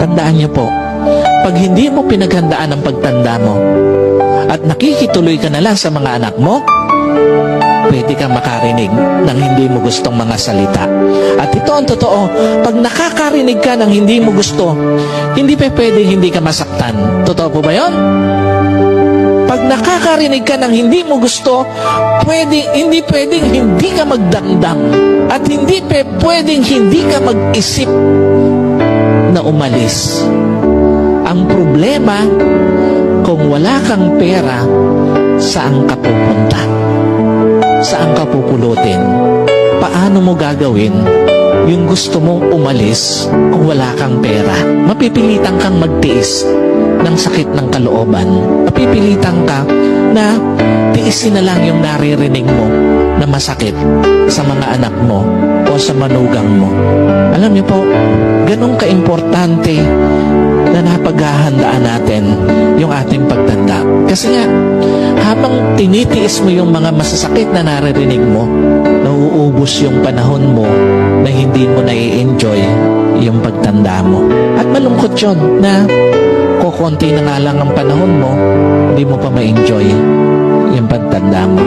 Tandaan niyo po, pag hindi mo pinaghandaan ang pagtanda mo at nakikituloy ka na lang sa mga anak mo, pwede kang makarinig ng hindi mo gustong mga salita. At ito ang totoo, pag nakakarinig ka ng hindi mo gusto, hindi pa pwede hindi ka masaktan. Totoo po ba yun? Pag nakakarinig ka ng hindi mo gusto, hindi pwedeng hindi ka magdamdam. At hindi pwedeng hindi ka mag-isip na umalis. Ang problema, kung wala kang pera, saan ka pupunta? Saan ka pupulutin? Paano mo gagawin yung gusto mong umalis kung wala kang pera? Mapipilitan kang magtiis ng sakit ng kalooban. Mapipilitan ka na tiisin na lang yung naririnig mo na masakit sa mga anak mo o sa manugang mo. Alam niyo po, ganun ka-importante na napaghahandaan natin yung ating pagtanda. Kasi nga, habang tinitiis mo yung mga masasakit na naririnig mo, nauubos yung panahon mo na hindi mo na-i-enjoy yung pagtanda mo. At malungkot yun na kukunti na nga lang ang panahon mo, hindi mo pa ma-enjoy yung pagtanda mo.